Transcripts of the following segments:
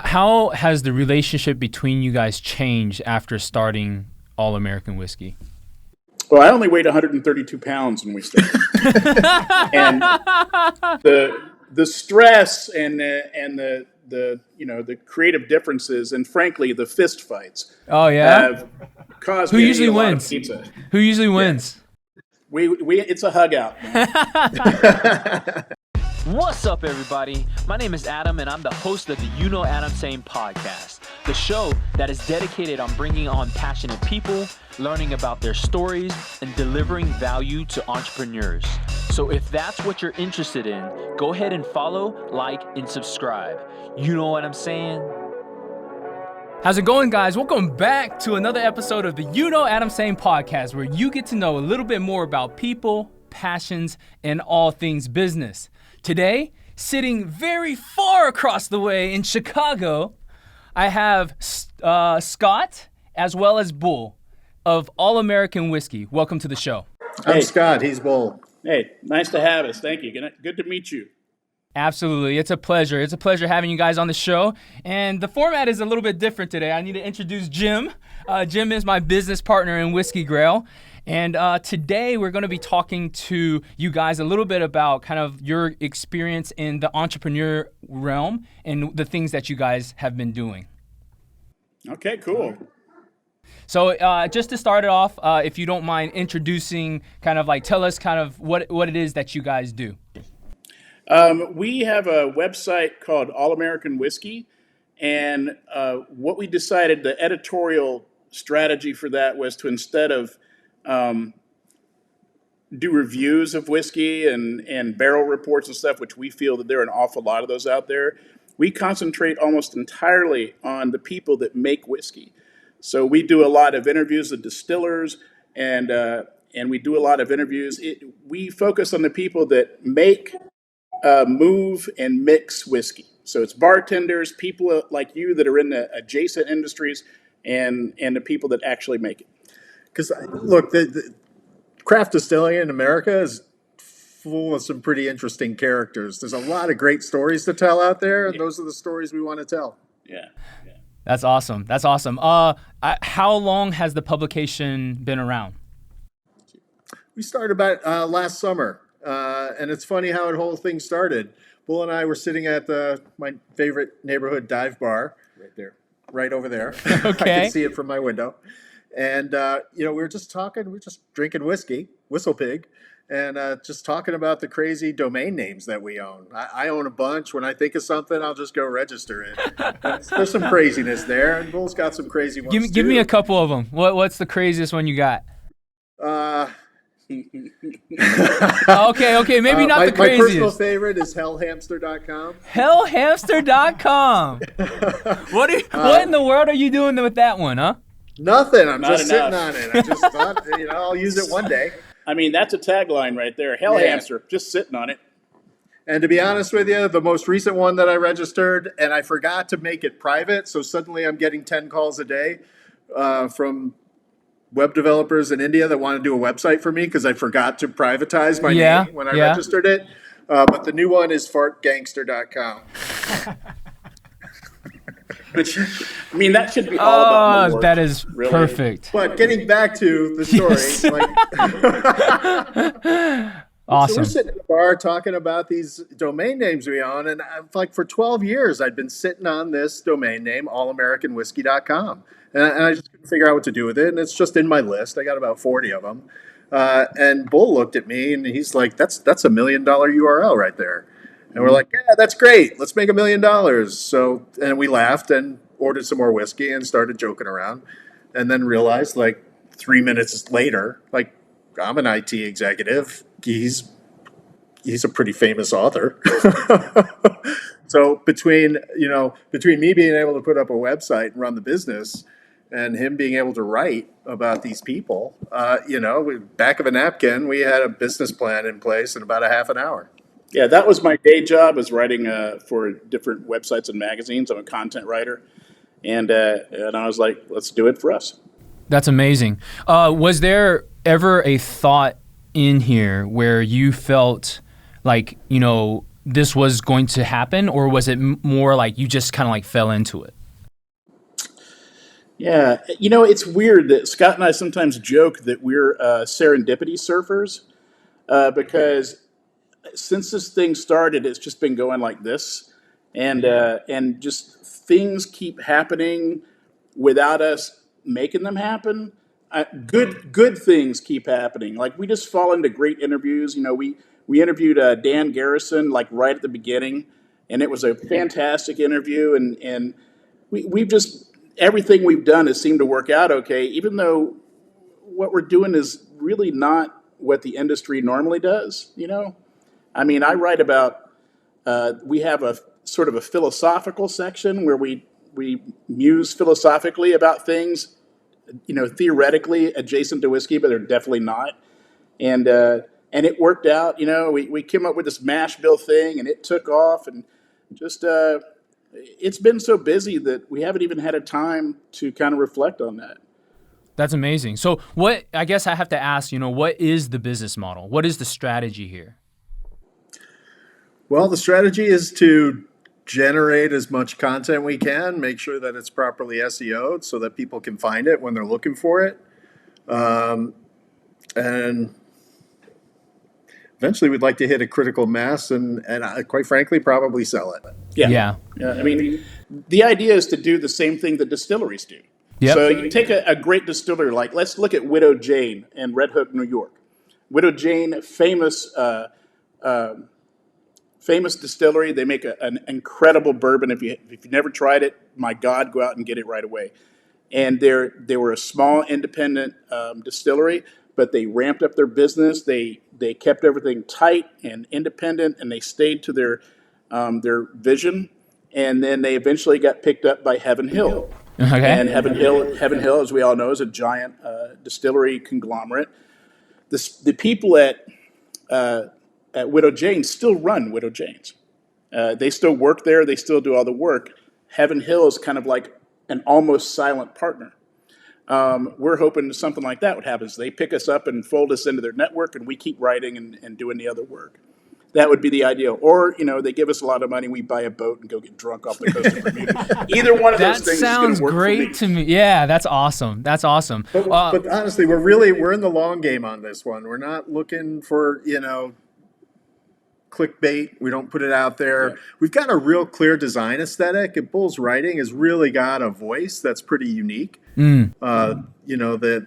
How has the relationship between you guys changed after starting All American Whiskey? Well, I only weighed 132 pounds when we started, and the stress and the creative differences and frankly the fist fights. Oh yeah. Have caused Who me to usually eat a lot of wins? pizza. Who usually wins? We it's a hug out. What's up, everybody? My name is Adam, and I'm the host of the UKnowAdamTsang podcast, the show that is dedicated on bringing on passionate people, learning about their stories, and delivering value to entrepreneurs. So if that's what you're interested in, go ahead and follow, like, and subscribe. You know what I'm saying? How's it going, guys? Welcome back to another episode of the UKnowAdamTsang podcast, where you get to know a little bit more about people, passions, and all things business. Today, sitting very far across the way in Chicago, I have Scott as well as Bull of All American Whiskey. Welcome to the show. I'm Scott. He's Bull. Hey, nice to have us. Thank you. Good to meet you. Absolutely. It's a pleasure. It's a pleasure having you guys on the show. And the format is a little bit different today. I need to introduce Jim. Jim is my business partner in Whiskey Grail. And today we're going to be talking to you guys a little bit about kind of your experience in the entrepreneur realm and the things that you guys have been doing. Okay, cool. So just to start it off, if you don't mind introducing, kind of like tell us kind of what it is that you guys do. We have a website called All American Whiskey, and what we decided, the editorial strategy for that was to, instead of do reviews of whiskey and barrel reports and stuff, which we feel that there are an awful lot of those out there, we concentrate almost entirely on the people that make whiskey. So we do a lot of interviews with distillers, and we do a lot of interviews. We focus on the people that make, move, and mix whiskey. So it's bartenders, people like you that are in the adjacent industries, and the people that actually make it. Because, look, the craft distilling in America is full of some pretty interesting characters. There's a lot of great stories to tell out there, and those are the stories we want to tell. Yeah. That's awesome. That's awesome. How long has the publication been around? We started about last summer, and it's funny how the whole thing started. Bull and I were sitting at my favorite neighborhood dive bar. Right there. Right over there. Okay. I can see it from my window. And, we were just talking, we were just drinking whiskey, Whistle Pig, and just talking about the crazy domain names that we own. I own a bunch. When I think of something, I'll just go register it. There's some craziness there, and Bull's got some crazy ones Give me a couple of them. What's the craziest one you got? Okay, maybe not the craziest. My personal favorite is hellhamster.com. Hellhamster.com. What in the world are you doing with that one, huh? Nothing. I'm just sitting on it. I just thought, I'll use it one day. I mean, that's a tagline right there. Hell hamster, just sitting on it. And to be honest with you, the most recent one that I registered, and I forgot to make it private, so suddenly I'm getting 10 calls a day from web developers in India that want to do a website for me because I forgot to privatize my name when I registered it. But the new one is fartgangster.com. Which, I mean, that should be all about more, that is really. Perfect. But getting back to the story, awesome. So we're sitting in a bar talking about these domain names we own, and for 12 years I'd been sitting on this domain name, allamericanwhiskey.com, and I just couldn't figure out what to do with it, and it's just in my list. I got about 40 of them, and Bull looked at me and he's like, "That's $1 million URL right there." And we're like, "Yeah, that's great. Let's make $1 million." So, and we laughed and ordered some more whiskey and started joking around, and then realized 3 minutes later, I'm an IT executive. He's a pretty famous author. So between me being able to put up a website and run the business, and him being able to write about these people, back of a napkin, we had a business plan in place in about a half an hour. Yeah, that was my day job, was writing for different websites and magazines. I'm a content writer, and I was like, let's do it for us. That's amazing. Was there ever a thought in here where you felt like, this was going to happen, or was it more like you just kind of like fell into it? Yeah, it's weird that Scott and I sometimes joke that we're serendipity surfers because since this thing started, it's just been going like this, and just things keep happening without us making them happen. Good things keep happening. Like we just fall into great interviews. We interviewed Dan Garrison like right at the beginning, and it was a fantastic interview. And we've just everything we've done has seemed to work out okay, even though what we're doing is really not what the industry normally does. I mean, I write about. We have a sort of a philosophical section where we muse philosophically about things, theoretically adjacent to whiskey, but they're definitely not. And it worked out. We came up with this mash bill thing, and it took off, and just it's been so busy that we haven't even had a time to kind of reflect on that. That's amazing. So I guess I have to ask, what is the business model? What is the strategy here? Well, the strategy is to generate as much content we can, make sure that it's properly SEO'd so that people can find it when they're looking for it. And eventually we'd like to hit a critical mass and quite frankly, probably sell it. Yeah. I mean, the idea is to do the same thing that distilleries do. Yep. So you take a great distillery, like let's look at Widow Jane in Red Hook, New York. Widow Jane, famous distillery. They make an incredible bourbon. If you've never tried it, my God, go out and get it right away. And they were a small independent distillery, but they ramped up their business. They kept everything tight and independent, and they stayed to their vision. And then they eventually got picked up by Heaven Hill. Okay. And Heaven Hill, as we all know, is a giant distillery conglomerate. The people at Widow Jane still run Widow Jane's. They still work there. They still do all the work. Heaven Hill is kind of like an almost silent partner. We're hoping something like that would happen. So they pick us up and fold us into their network, and we keep writing and doing the other work. That would be the ideal. Or, they give us a lot of money, we buy a boat and go get drunk off the coast of Bermuda. Either one of those things is going to work great to me. Yeah, that's awesome. That's awesome. But honestly, we're in the long game on this one. We're not looking for, clickbait. We don't put it out there. Yeah. We've got a real clear design aesthetic, and Bull's writing has really got a voice that's pretty unique. The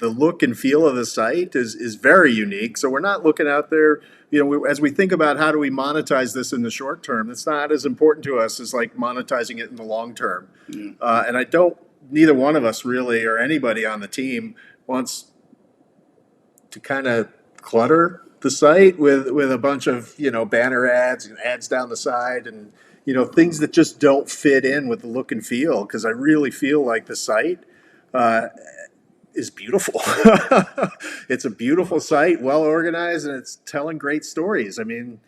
look and feel of the site is very unique. So we're not looking out there, as we think about how do we monetize this in the short term, it's not as important to us as like monetizing it in the long term. And neither one of us really, or anybody on the team wants to kind of clutter the site with a bunch of banner ads and ads down the side and things that just don't fit in with the look and feel, because I really feel like the site is beautiful. It's a beautiful site, well organized, and it's telling great stories. I mean,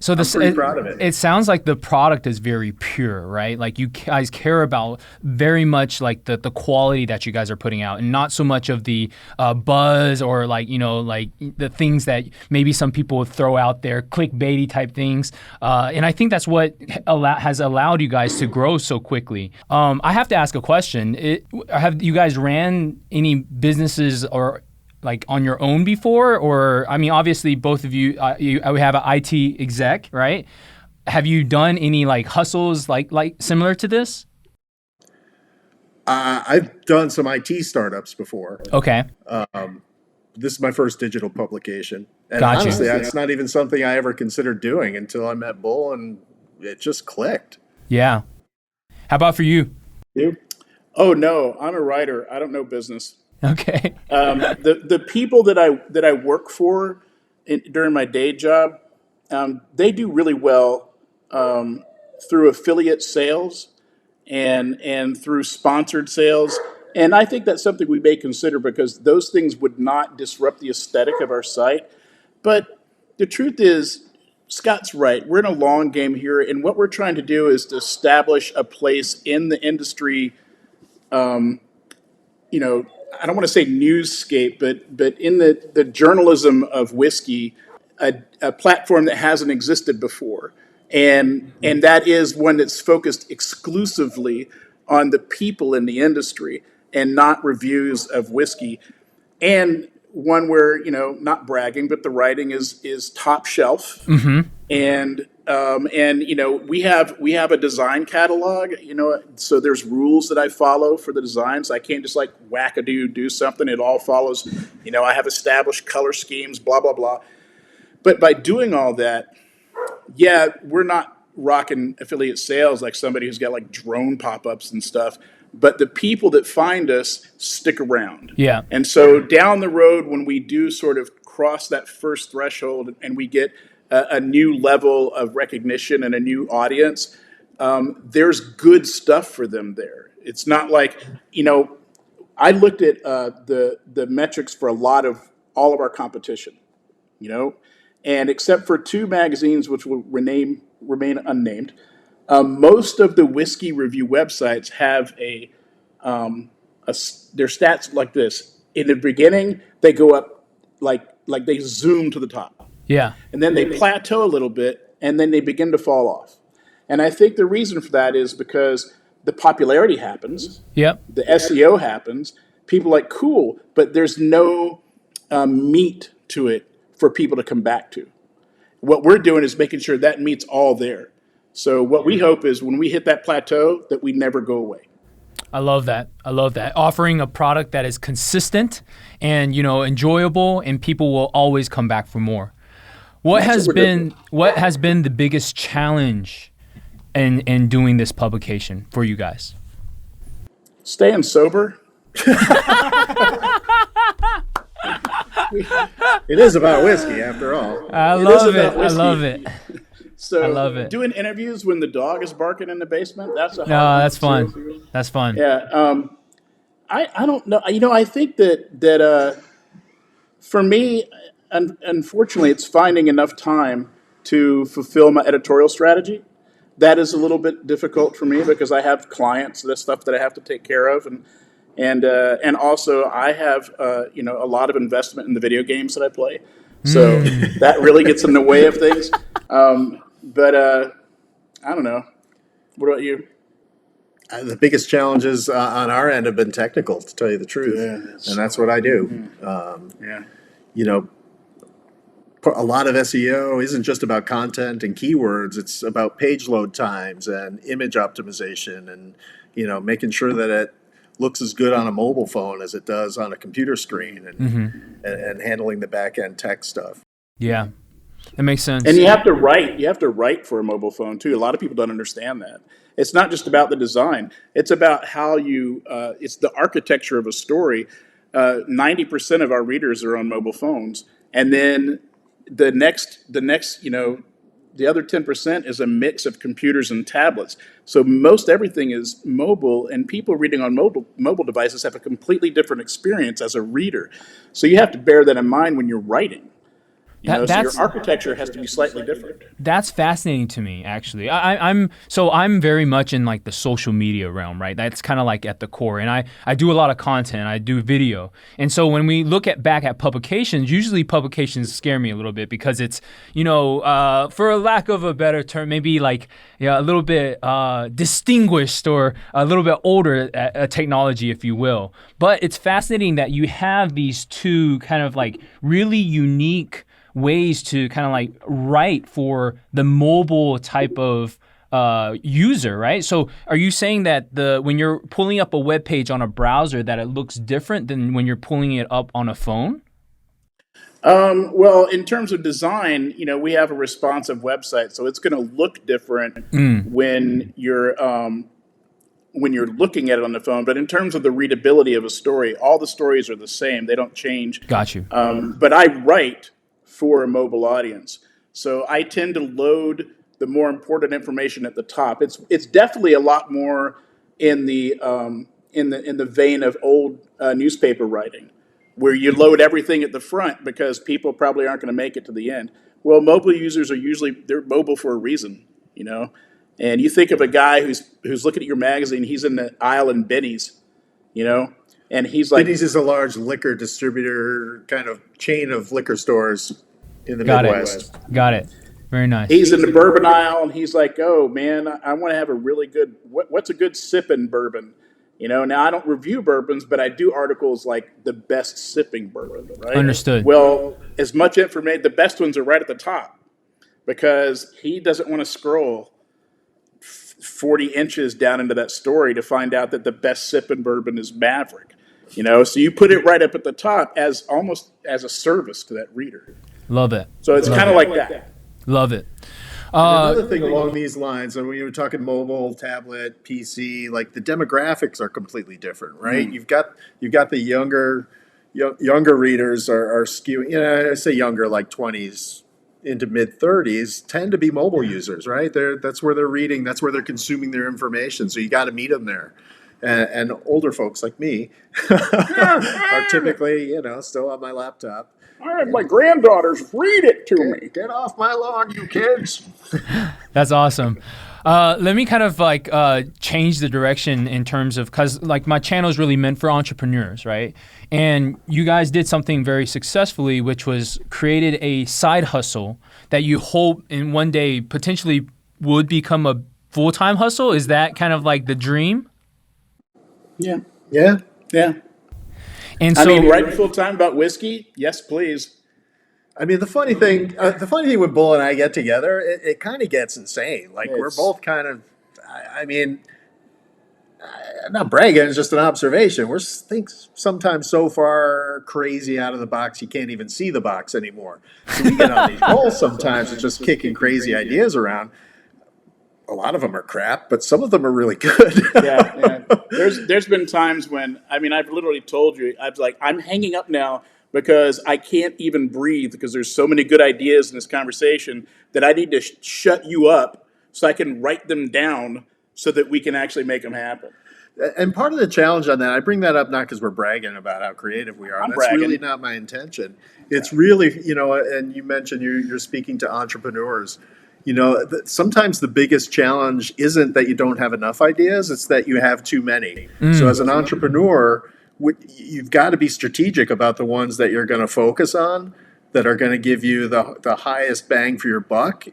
so I'm pretty proud of it. It sounds like the product is very pure, right? Like you guys care about very much like the quality that you guys are putting out, and not so much of the buzz or like the things that maybe some people would throw out there, clickbaity type things. And I think that's what has allowed you guys to grow so quickly. I have to ask a question. Have you guys ran any businesses or like on your own before? Or, I mean, obviously both of you have an IT exec, right? Have you done any like hustles like similar to this? I've done some IT startups before. Okay. This is my first digital publication. And Gotcha. Honestly, that's not even something I ever considered doing until I met Bull, and it just clicked. Yeah. How about for you? You? Oh, no, I'm a writer. I don't know business. Okay. The people that I work for during my day job, they do really well through affiliate sales and through sponsored sales. And I think that's something we may consider, because those things would not disrupt the aesthetic of our site. But the truth is, Scott's right. We're in a long game here, and what we're trying to do is to establish a place in the industry, I don't want to say newscape, but in the journalism of whiskey, a platform that hasn't existed before. and that is one that's focused exclusively on the people in the industry and not reviews of whiskey, and one where, not bragging, but the writing is top shelf. And we have a design catalog, so there's rules that I follow for the designs. I can't just like wackadoo do something. It all follows, I have established color schemes, blah blah blah. But by doing all that, yeah, we're not rocking affiliate sales like somebody who's got like drone pop-ups and stuff. But the people that find us stick around. Yeah. And so down the road, when we do sort of cross that first threshold and we get a new level of recognition and a new audience, there's good stuff for them there. It's not like, I looked at the metrics for all of our competition, and except for 2 magazines, which will remain unnamed, most of the whiskey review websites have their stats like this. In the beginning, they go up like they zoom to the top. Yeah. And then they plateau a little bit, and then they begin to fall off. And I think the reason for that is because the popularity happens. Yep. The SEO happens. People are like, cool, but there's no meat to it for people to come back to. What we're doing is making sure that meat's all there. So what we hope is when we hit that plateau, that we never go away. I love that. Offering a product that is consistent and, enjoyable, and people will always come back for more. What has been the biggest challenge in doing this publication for you guys? Staying sober. It is about whiskey, after all. I love it. So I love it. Doing interviews when the dog is barking in the basement, that's fun. That's fun. Yeah. I don't know. I think that for me, unfortunately, it's finding enough time to fulfill my editorial strategy. That is a little bit difficult for me because I have clients, that's stuff that I have to take care of, and also I have a lot of investment in the video games that I play, so that really gets in the way of things. But I don't know. What about you? The biggest challenges on our end have been technical, to tell you the truth, and that's what I do. A lot of SEO isn't just about content and keywords. It's about page load times and image optimization, and making sure that it looks as good on a mobile phone as it does on a computer screen, and handling the back end tech stuff. Yeah, that makes sense. And you have to write. You have to write for a mobile phone too. A lot of people don't understand that. It's not just about the design. It's about how you. It's the architecture of a story. 90% of our readers are on mobile phones, and then the other 10% is a mix of computers and tablets. So most everything is mobile, and people reading on mobile devices have a completely different experience as a reader. So you have to bear that in mind when you're writing. So your architecture has to be slightly different. That's fascinating to me, actually. I'm very much in like the social media realm, right? That's kind of like at the core, and I do a lot of content. I do video, and so when we look back at publications, usually publications scare me a little bit because it's for a lack of a better term, maybe like a little bit distinguished or a little bit older technology, if you will. But it's fascinating that you have these two kind of like really unique ways to kind of like write for the mobile type of user, right? So are you saying that when you're pulling up a web page on a browser that it looks different than when you're pulling it up on a phone? Well, in terms of design, we have a responsive website, so it's going to look different when you're looking at it on the phone. But in terms of the readability of a story, all the stories are the same. They don't change. Got you. But I write for a mobile audience, so I tend to load the more important information at the top. It's definitely a lot more in the vein of old newspaper writing, where you load everything at the front because people probably aren't going to make it to the end. Well, mobile users they're mobile for a reason, And you think of a guy who's looking at your magazine, he's in the aisle in Benny's, and he's like... Benny's is a large liquor distributor, kind of chain of liquor stores in the Midwest. Got it. Very nice. He's in the bourbon aisle, and he's like, "Oh man, I want to have a really good. What's a good sipping bourbon?" Now I don't review bourbons, but I do articles like the best sipping bourbon, right? Understood. Well, as much information, the best ones are right at the top because he doesn't want to scroll 40 inches down into that story to find out that the best sipping bourbon is Maverick. So you put it right up at the top as almost as a service to that reader. Love it. So it's kind of like that. Love it. Another thing along these lines, and when you were talking mobile, tablet, PC, like the demographics are completely different, right? You've got the younger readers are skewing. I say younger, like 20s into mid 30s, tend to be mobile users, right? That's where they're reading, that's where they're consuming their information. So you got to meet them there. And older folks like me are typically, still on my laptop. I have my granddaughters read it to me. Get off my lawn, you kids. That's awesome. Let me kind of change the direction in terms of, because my channel is really meant for entrepreneurs, right? And you guys did something very successfully, which was created a side hustle that you hope in one day potentially would become a full-time hustle. Is that kind of like the dream? Yeah. And so, writing full time about whiskey? Yes, please. The funny thing when Bull and I get together, it kind of gets insane. We're both kind of, I'm not bragging, it's just an observation. We're sometimes so far crazy out of the box, you can't even see the box anymore. So we get on these rolls sometimes, it's just kicking crazy ideas around. A lot of them are crap, but some of them are really good. Yeah. There's been times when, I've literally told you, I was like, I'm hanging up now because I can't even breathe because there's so many good ideas in this conversation that I need to shut you up so I can write them down so that we can actually make them happen. And part of the challenge on that, I bring that up not because we're bragging about how creative we are. I'm That's bragging. really not my intention. It's really, and you mentioned you're speaking to entrepreneurs. Sometimes the biggest challenge isn't that you don't have enough ideas, it's that you have too many. So as an entrepreneur, you've got to be strategic about the ones that you're going to focus on, that are going to give you the highest bang for your buck.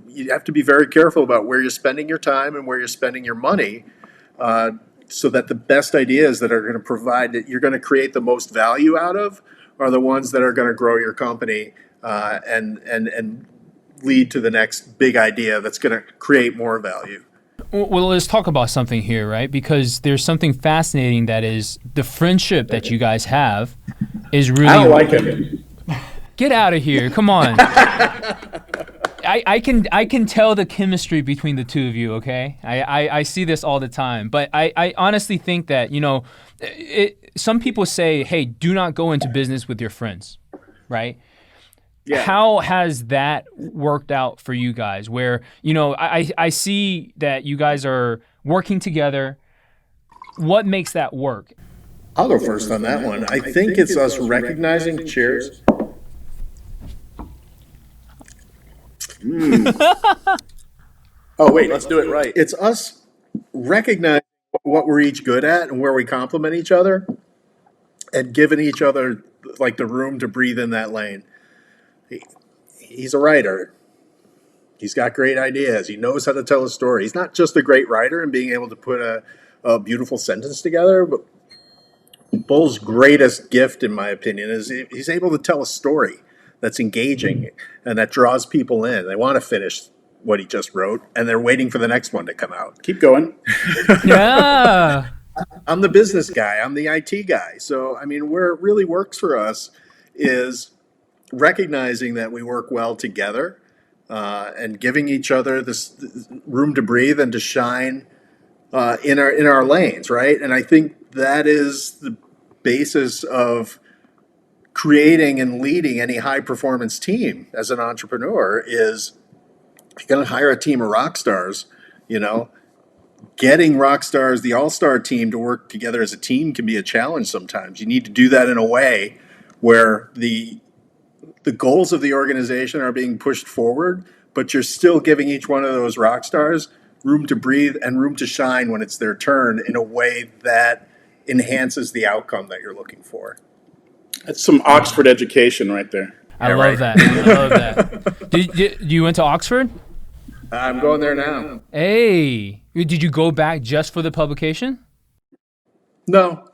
You have to be very careful about where you're spending your time and where you're spending your money, so that the best ideas that are going to provide, that you're going to create the most value out of, are the ones that are going to grow your company and lead to the next big idea that's going to create more value. well, let's talk about something here, right? Because there's something fascinating that is the friendship that you guys have is really. I don't like it. Get out of here! Come on. I can tell the chemistry between the two of you. Okay, I see this all the time, but I honestly think that some people say, hey, do not go into business with your friends, right? Yeah. How has that worked out for you guys? Where, I see that you guys are working together. What makes that work? I'll go first on that one. I think it's us recognizing, cheers. Oh, wait, let's do it right. It's us recognizing what we're each good at and where we complement each other, and giving each other the room to breathe in that lane. He's a writer. He's got great ideas. He knows how to tell a story. He's not just a great writer and being able to put a beautiful sentence together, but Bull's greatest gift, in my opinion, is he's able to tell a story that's engaging and that draws people in. They want to finish what he just wrote, and they're waiting for the next one to come out. Keep going. Yeah. I'm the business guy. I'm the IT guy. So, where it really works for us is recognizing that we work well together, and giving each other this room to breathe and to shine in our lanes, right? And I think that is the basis of creating and leading any high performance team as an entrepreneur. Is if you're going to hire a team of rock stars, getting rock stars, the all-star team, to work together as a team can be a challenge sometimes. You need to do that in a way where the goals of the organization are being pushed forward, but you're still giving each one of those rock stars room to breathe and room to shine when it's their turn in a way that enhances the outcome that you're looking for. That's some Oxford education right there. I love that. I love that. Did you went to Oxford? I'm going there now. Hey, did you go back just for the publication? No.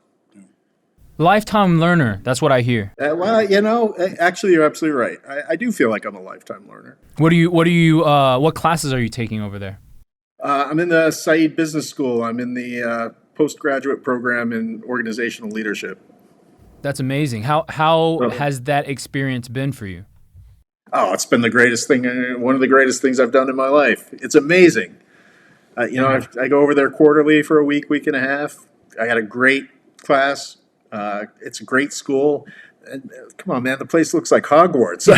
Lifetime learner. That's what I hear. Well, actually, you're absolutely right. I do feel like I'm a lifetime learner. What classes are you taking over there? I'm in the Said Business School. I'm in the postgraduate program in organizational leadership. That's amazing. How has that experience been for you? Oh, it's been the greatest thing. One of the greatest things I've done in my life. It's amazing. I go over there quarterly for a week and a half. I got a great class. It's a great school. And, come on, man, the place looks like Hogwarts.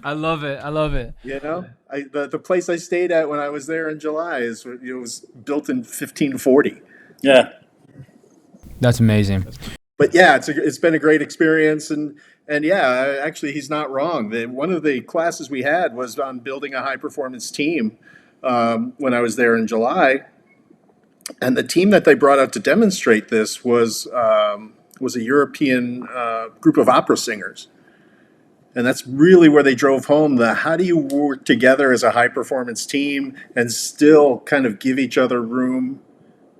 I love it. I love it. The place I stayed at when I was there in July was built in 1540. Yeah. That's amazing. But yeah, it's been a great experience, and yeah, actually, he's not wrong. One of the classes we had was on building a high performance team when I was there in July, and the team that they brought out to demonstrate this was a European group of opera singers, and that's really where they drove home how do you work together as a high performance team and still kind of give each other room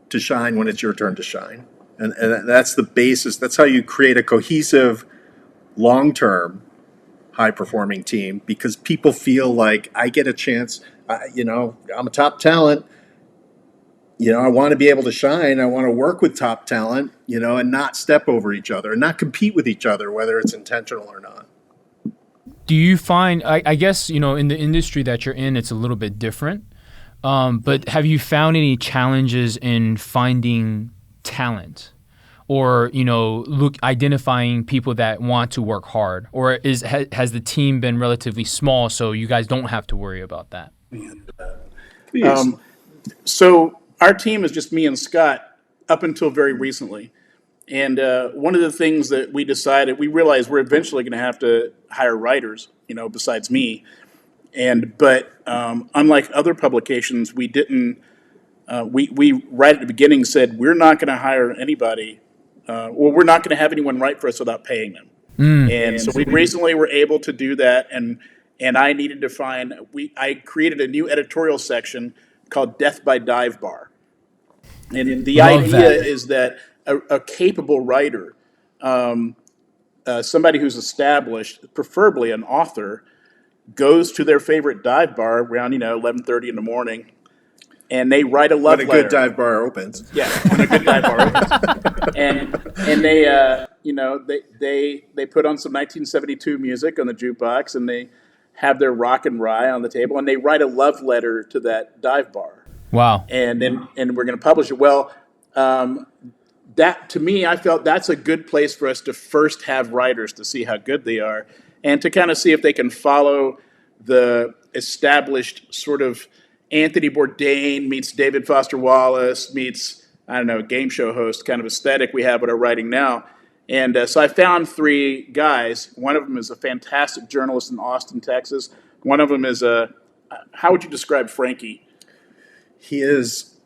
to shine when it's your turn to shine. And that's the basis. That's how you create a cohesive, long-term, high-performing team, because people feel like I get a chance. I'm a top talent. I want to be able to shine. I want to work with top talent, and not step over each other and not compete with each other, whether it's intentional or not. Do you find, I guess, in the industry that you're in, it's a little bit different. But have you found any challenges in finding talent, or identifying people that want to work hard, or has the team been relatively small so you guys don't have to worry about that? So our team is just me and Scott up until very recently, and one of the things that we decided, we realized we're eventually going to have to hire writers, besides me, but unlike other publications, we didn't. We right at the beginning said we're not going to hire anybody, we're not going to have anyone write for us without paying them. And so we recently were able to do that, and I needed to I created a new editorial section called Death by Dive Bar. And the idea is that a capable writer, somebody who's established, preferably an author, goes to their favorite dive bar around 11:30 in the morning, and they write a love letter. When a good dive bar opens. Yeah, when a good dive bar opens. And they put on some 1972 music on the jukebox, and they have their rock and rye on the table, and they write a love letter to that dive bar. Wow. And we're going to publish it. Well, that, to me, I felt that's a good place for us to first have writers to see how good they are, and to kind of see if they can follow the established sort of Anthony Bourdain meets David Foster Wallace meets, game show host kind of aesthetic we have with our writing now. And so I found 3 guys. One of them is a fantastic journalist in Austin, Texas. One of them is how would you describe Frankie? He is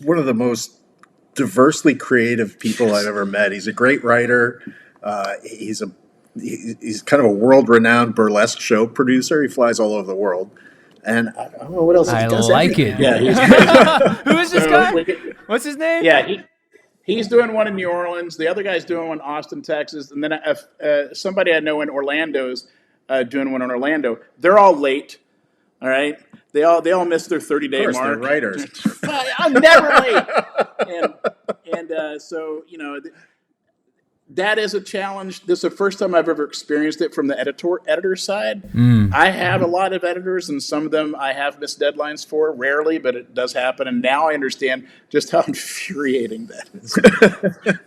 one of the most diversely creative people I've ever met. He's a great writer. He's kind of a world-renowned burlesque show producer. He flies all over the world. And I don't know what else he does. I like it. Yeah. Who is this guy? What's his name? Yeah, he's doing one in New Orleans. The other guy's doing one in Austin, Texas. And then somebody I know in Orlando's doing one in Orlando. They're all late, all right? They all missed their 30-day mark. They're writers. I'm never late. And so, that is a challenge. This is the first time I've ever experienced it from the editor side. I have a lot of editors, and some of them I have missed deadlines for, rarely, but it does happen. And now I understand just how infuriating that is.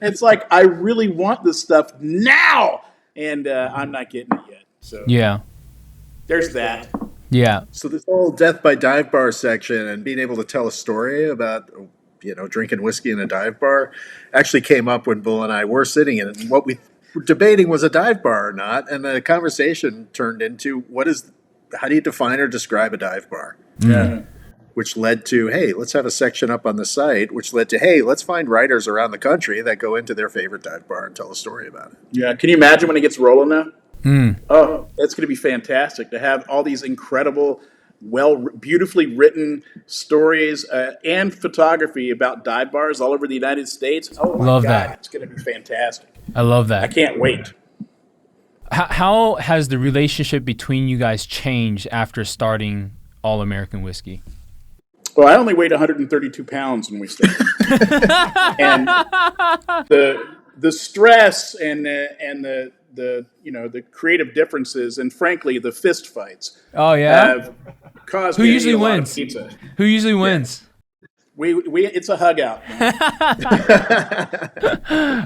It's like, I really want this stuff now, and I'm not getting it yet. So Yeah. there's that. Yeah. So this whole Death by Dive Bar section and being able to tell a story about drinking whiskey in a dive bar actually came up when Bull and I were sitting in it. And what we were debating was a dive bar or not. And the conversation turned into how do you define or describe a dive bar? Yeah. which led to, hey, let's have a section up on the site, which led to, hey, let's find writers around the country that go into their favorite dive bar and tell a story about it. Yeah. Can you imagine when it gets rolling now? Oh, it's going to be fantastic to have all these incredible, beautifully written stories and photography about dive bars all over the United States. Oh my Love God, that. it's going to be fantastic. I love that. I can't wait. How has the relationship between you guys changed after starting All American Whiskey? Well, I only weighed 132 pounds when we started, and the stress and the creative differences and frankly the fist fights. Oh yeah. Have caused Who me to usually eat a lot of wins? pizza. Who usually wins? We it's a hug out.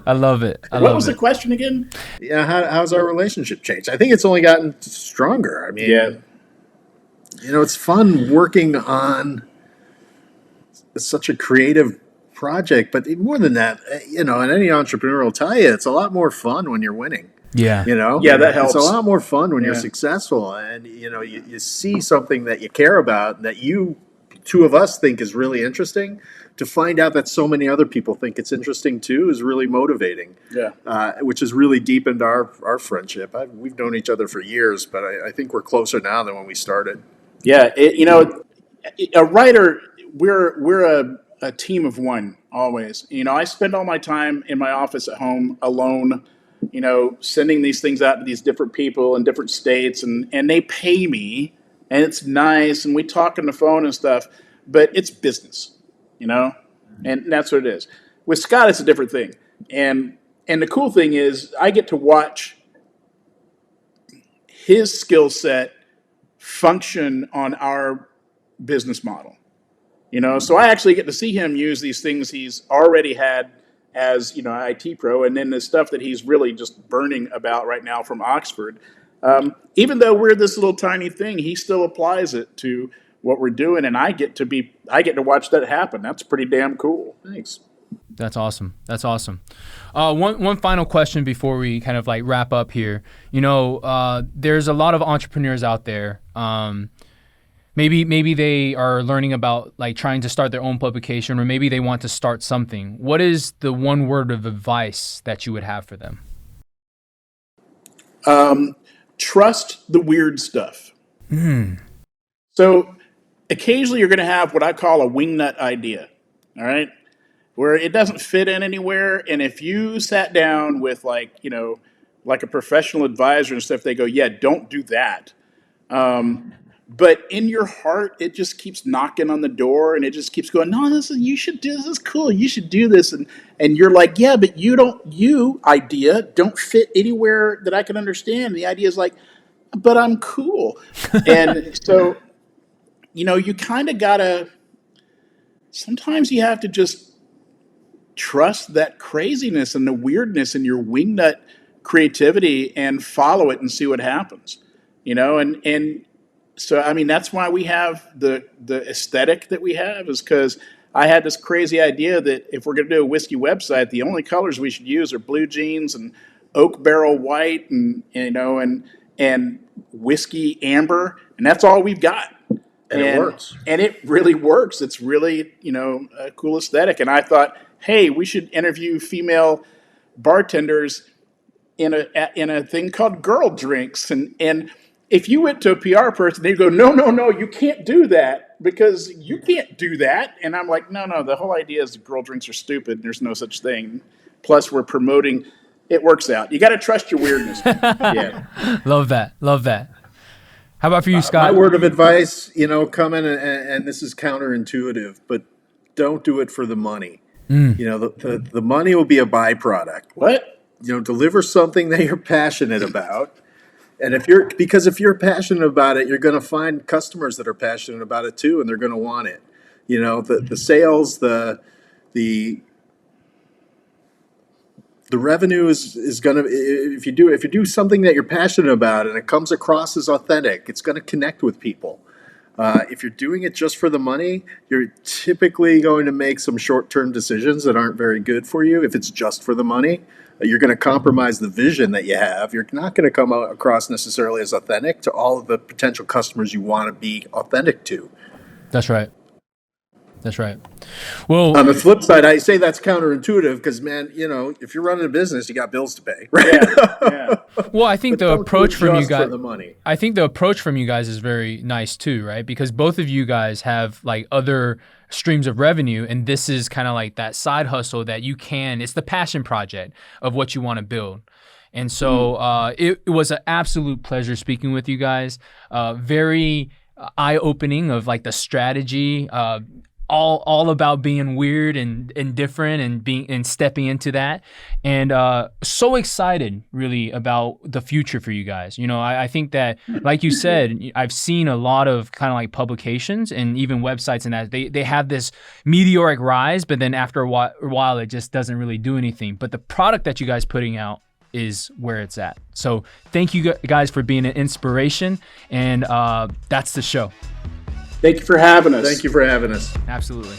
I love it. What was the question again? Yeah, how's our relationship changed? I think it's only gotten stronger. I mean, it's fun working on such a creative project, but more than that, and any entrepreneur will tell you, it's a lot more fun when you're winning. Yeah. Yeah, that helps. It's a lot more fun when you're successful, and you see something that you care about, that two of us think is really interesting. To find out that so many other people think it's interesting too is really motivating. Yeah. Which has really deepened our friendship. We've known each other for years, but I think we're closer now than when we started. Yeah, a writer, we're a team of one always. I spend all my time in my office at home alone, sending these things out to these different people in different states, and they pay me, and it's nice, and we talk on the phone and stuff, but it's business, and that's what it is. With Scott, it's a different thing, and the cool thing is I get to watch his skill set function on our business model. So I actually get to see him use these things he's already had as, IT pro, and then the stuff that he's really just burning about right now from Oxford. Even though we're this little tiny thing, he still applies it to what we're doing, and I get to watch that happen. That's pretty damn cool. Thanks. That's awesome. One final question before we kind of wrap up here. There's a lot of entrepreneurs out there. Maybe they are learning about trying to start their own publication, or maybe they want to start something. What is the one word of advice that you would have for them? Trust the weird stuff. So occasionally you're going to have what I call a wingnut idea. All right. Where it doesn't fit in anywhere. And if you sat down with like a professional advisor and stuff, they go, yeah, don't do that. But in your heart, it just keeps knocking on the door, and it just keeps going, no, this is cool. You should do this. And you're like, yeah, but idea don't fit anywhere that I can understand. The idea is like, but I'm cool. And so, you kind of gotta, sometimes you have to just trust that craziness and the weirdness in your wingnut creativity and follow it and see what happens, and so, I mean, that's why we have the aesthetic that we have, is because I had this crazy idea that if we're going to do a whiskey website, the only colors we should use are blue jeans and oak barrel white and whiskey amber, and that's all we've got. And it works. And it really works. It's really, a cool aesthetic. And I thought, hey, we should interview female bartenders in a thing called Girl Drinks, and if you went to a PR person, they'd go, no, you can't do that because you can't do that. And I'm like, no, the whole idea is girl drinks are stupid. There's no such thing. Plus, we're promoting. It works out. You got to trust your weirdness. Yeah. Love that. How about for you, Scott? My word of advice, come in, and this is counterintuitive, but don't do it for the money. The money will be a byproduct. What? Deliver something that you're passionate about. And if you're passionate about it, you're going to find customers that are passionate about it too, and they're going to want it. The sales, the revenue is going to, if you do something that you're passionate about and it comes across as authentic, it's going to connect with people. If you're doing it just for the money, you're typically going to make some short-term decisions that aren't very good for you. If it's just for the money, you're going to compromise the vision that you have. You're not going to come across necessarily as authentic to all of the potential customers you want to be authentic to. That's right. That's right. Well, on the flip side, I say that's counterintuitive because, man, if you're running a business, you got bills to pay, right? Yeah. well, I think the approach from you guys, for the money. I think the approach from you guys is very nice too, right? Because both of you guys have like other streams of revenue, and this is kind of like that side hustle that it's the passion project of what you want to build. And so it was an absolute pleasure speaking with you guys. Very eye-opening of like the strategy, all about being weird and different and stepping into that, and so excited really about the future for you guys. I think that, like you said, I've seen a lot of kind of like publications and even websites and that they have this meteoric rise, but then after a while it just doesn't really do anything. But the product that you guys putting out is where it's at. So thank you guys for being an inspiration, and that's the show. Thank you for having us. Thank you for having us. Absolutely.